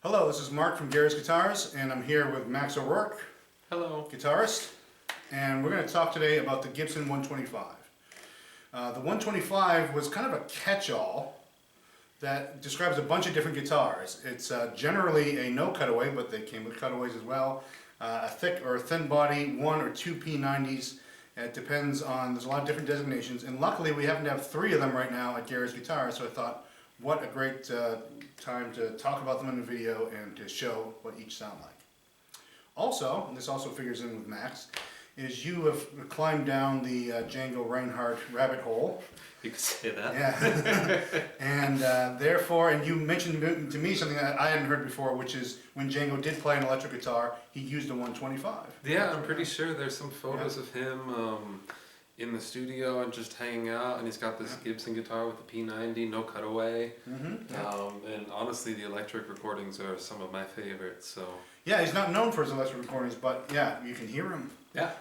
Hello, this is Mark from Guitarist Guitars, and I'm here with Max O'Rourke. Hello. Guitarist. And we're going to talk today about the Gibson 125. The 125 was kind of a catch-all that describes a bunch of different guitars. It's generally a no cutaway, but they came with cutaways as well. A thick or a thin body, 1 or 2 P90s. It depends on, there's a lot of different designations, and luckily we happen to have 3 of them right now at Guitarist Guitars, so I thought, what a great time to talk about them in the video and to show what each sound like. Also, and this also figures in with Max, is you have climbed down the Django Reinhardt rabbit hole. You could say that. Yeah. And therefore, and you mentioned to me something that I hadn't heard before, which is when Django did play an electric guitar, he used a 125. Yeah, I'm pretty sure there's some photos of him in the studio and just hanging out, and he's got this Gibson guitar with the P90, no cutaway. And honestly, the electric recordings are some of my favorites. So yeah, he's not known for his electric recordings, but yeah, you can hear him. Yeah.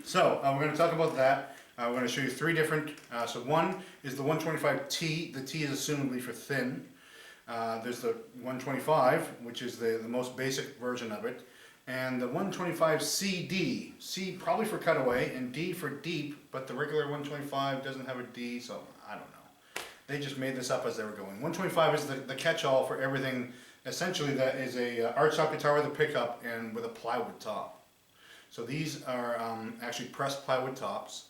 So we're going to talk about that. We're going to show you 3 different. So one is the 125T. The T is assumably for thin. There's the 125, which is the most basic version of it. And the 125CD, C probably for cutaway, and D for deep, but the regular 125 doesn't have a D, so I don't know. They just made this up as they were going. 125 is the catch-all for everything, essentially that is a archtop guitar with a pickup and with a plywood top. So these are actually pressed plywood tops.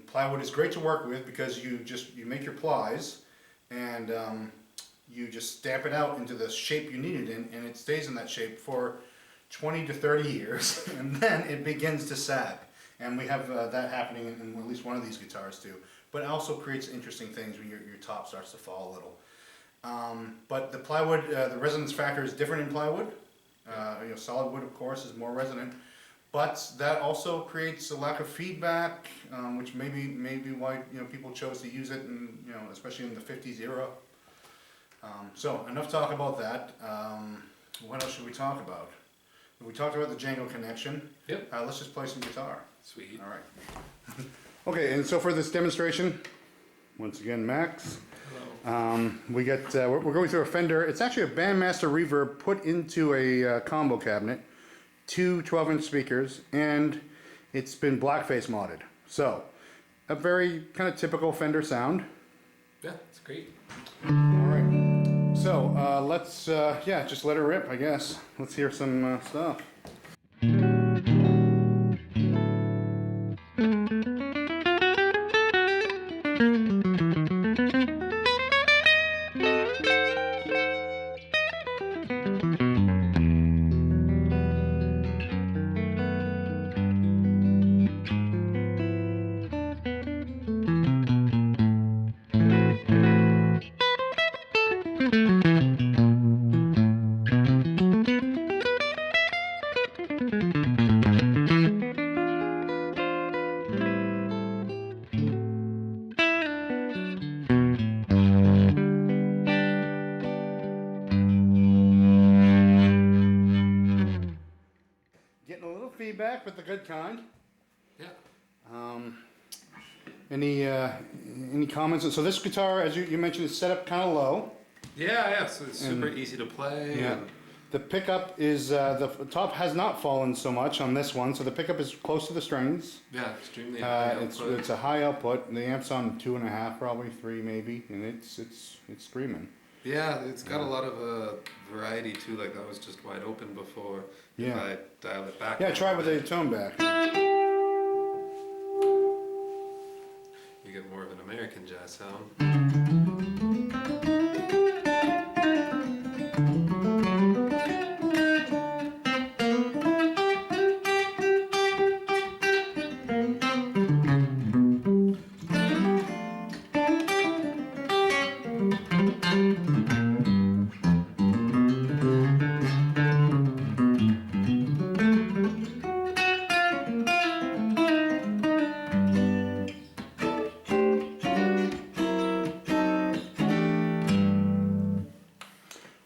Plywood is great to work with because you make your plies, and you just stamp it out into the shape you need it in, and it stays in that shape for 20 to 30 years, and then it begins to sag. And we have that happening in at least one of these guitars too. But it also creates interesting things when your top starts to fall a little. But the plywood, the resonance factor is different in plywood. Solid wood, of course, is more resonant. But that also creates a lack of feedback, which may be why people chose to use it, and especially in the 50s era. So enough talk about that. What else should we talk about? We talked about the Django connection. Yep. Let's just play some guitar. Sweet. All right. Okay, and so for this demonstration, once again, Max. Hello. We're going through a Fender. It's actually a Bandmaster reverb put into a combo cabinet, 2 12-inch speakers, and it's been blackface modded. So, a very kind of typical Fender sound. Yeah, it's great. All right. So let's just let it rip, I guess. Let's hear some stuff. Getting a little feedback, but the good kind. Yeah. Any comments? So this guitar, as you mentioned, is set up kind of low. Yeah. So it's super easy to play. Yeah. The pickup is the top has not fallen so much on this one, so the pickup is close to the strings. Yeah, extremely high output. It's a high output. The amp's on 2.5, probably 3 maybe, and it's screaming. Yeah, it's got a lot of variety too. Like that was just wide open before. Yeah. If I dial it back. Yeah, try with the tone back. You get more of an American jazz sound.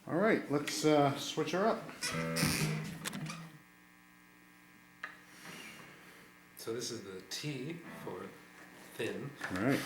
Alright, let's switch her up. So this is the T for thin. Alright.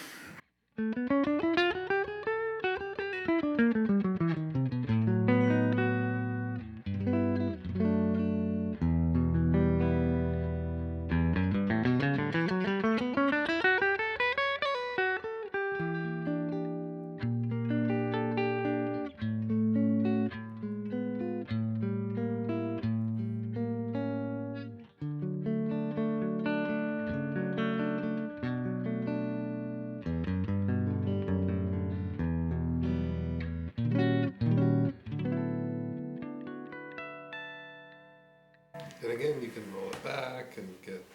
neck and get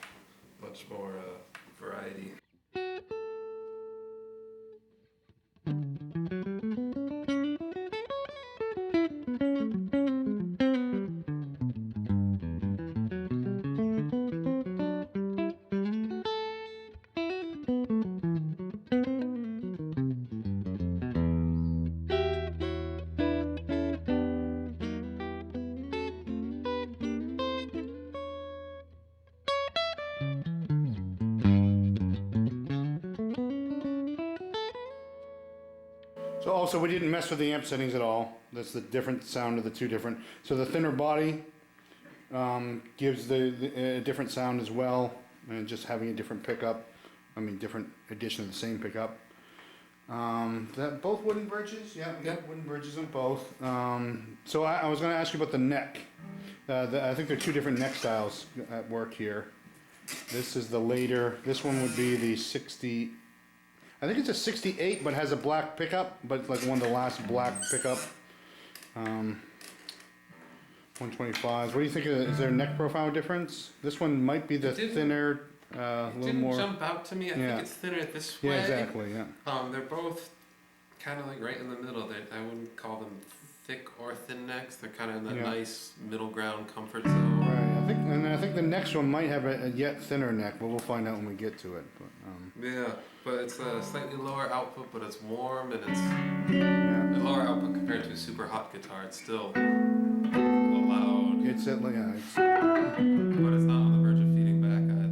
much more variety. So also we didn't mess with the amp settings at all. That's the different sound of the two different. So the thinner body gives a different sound as well, and just having a different pickup. I mean, different addition of the same pickup. That both wooden bridges, yeah, wooden bridges on both. So I was going to ask you about the neck. I think there are two different neck styles at work here. This is the later. This one would be the 60. I think it's a 68, but has a black pickup, but it's like one of the last black pickup. 125s. What do you think? Is there a neck profile difference? This one might be the thinner, a little more. It didn't jump out to me. I think it's thinner this way. Yeah, exactly. Yeah. They're both kind of like right in the middle. I wouldn't call them thick or thin necks. They're kind of in that nice middle ground comfort zone. Right. I think the next one might have a yet thinner neck, but we'll find out when we get to it. But, yeah, but it's a slightly lower output, but it's warm and it's a lower output compared to a super hot guitar. It's still loud. It's but it's not on the verge of feeding back either.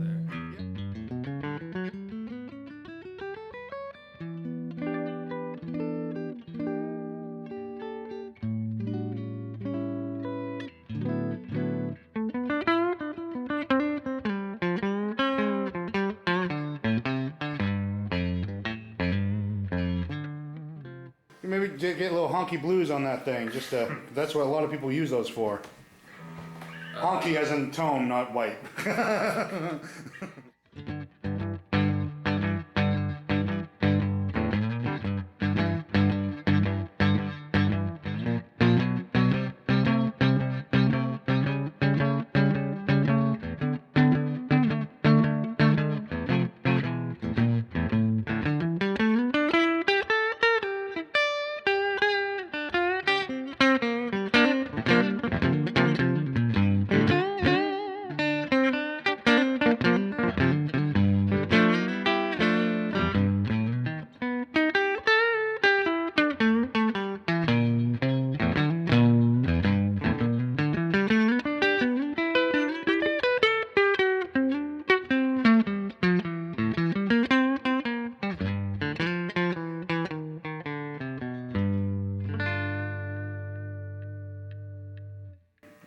Maybe get a little honky blues on that thing. Just that's what a lot of people use those for. Honky as in tone, not white.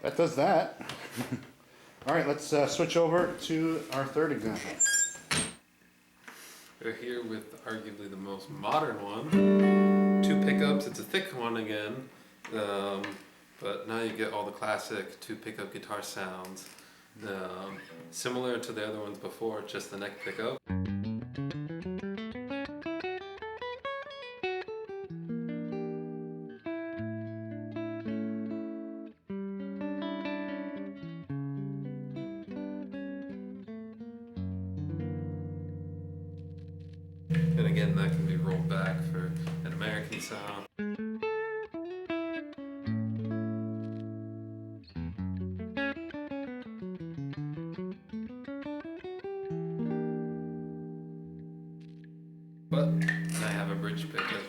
That does that. All right, let's switch over to our third example. We're here with arguably the most modern one. Two pickups, it's a thick one again, but now you get all the classic two pickup guitar sounds. Similar to the other ones before, just the neck pickup. And again, that can be rolled back for an American sound. But I have a bridge pickup.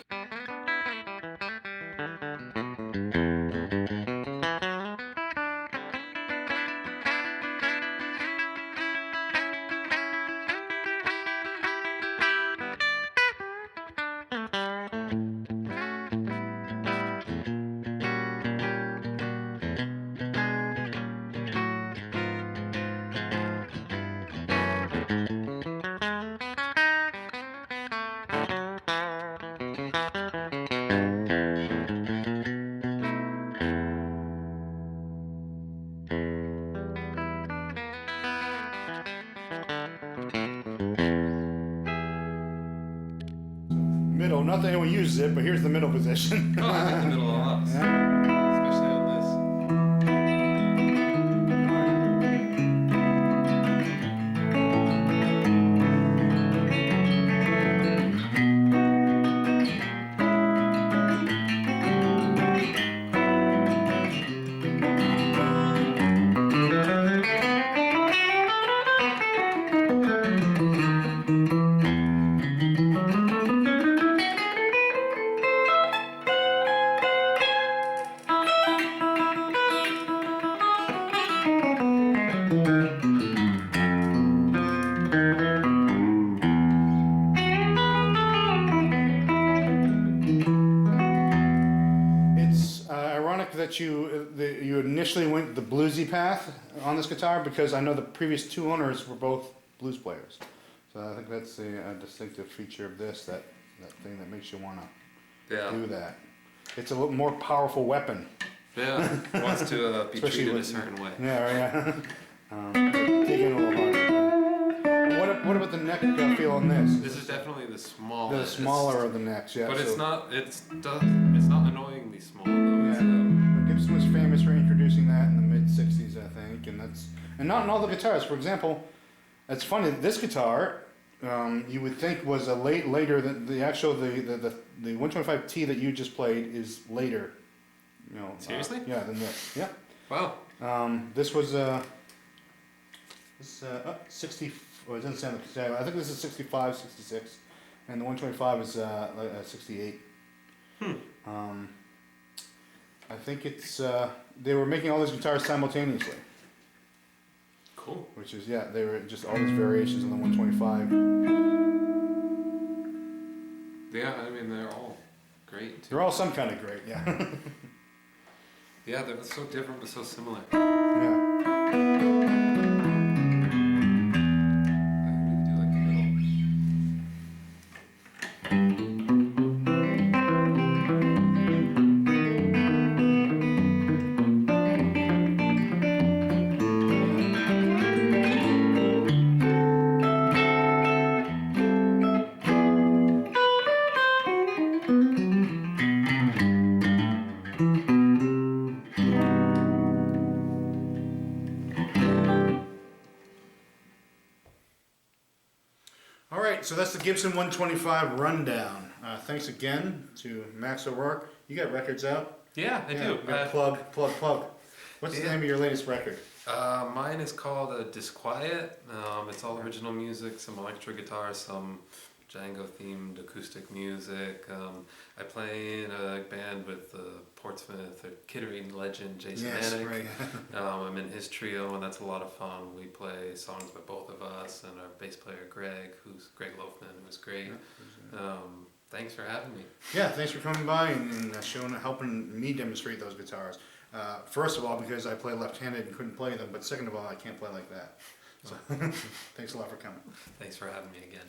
Middle, not that anyone uses it, but here's the middle position. Oh, I like the middle a lot. Yeah. Especially on that you initially went the bluesy path on this guitar? Because I know the previous two owners were both blues players. So I think that's a distinctive feature of this, that thing that makes you want to do that. It's a little more powerful weapon. Yeah, it wants to be Especially treated a with- certain way. Yeah, dig in a little harder. What about the neck feel on this? This is definitely the smallest. The smaller of the necks, yeah. But so- it's not annoyingly small though. It's, Gibson was famous for introducing that in the mid '60s, I think, and not in all the guitars. For example, it's funny. This guitar, you would think was later than the 125T that you just played is later. You know. Seriously? Yeah, than this. Yeah. wow. This was 60. Well, it doesn't sound like. I think this is 65, 66, and the 125 is 68. I think it's they were making all these guitars simultaneously, Cool. which is they were just all these variations on the 125. Yeah, I mean they're all great. Too. They're all some kind of great, yeah. Yeah, they're so different but so similar. Yeah. I really do like the middle. All right, so that's the Gibson 125 rundown. Thanks again to Max O'Rourke. You got records out? Yeah, I do. We got plug. What's the name of your latest record? Mine is called Disquiet. It's all original music, some electric guitar, some Django themed acoustic music. I play in a band with Portsmouth, a Kittery legend, Jason Manick. Right. I'm in his trio, and that's a lot of fun. We play songs by both of us, and our bass player Greg Loafman, who's great. Thanks for having me. Yeah, thanks for coming by and helping me demonstrate those guitars. First of all, because I play left-handed and couldn't play them, but second of all, I can't play like that. So, thanks a lot for coming. Thanks for having me again.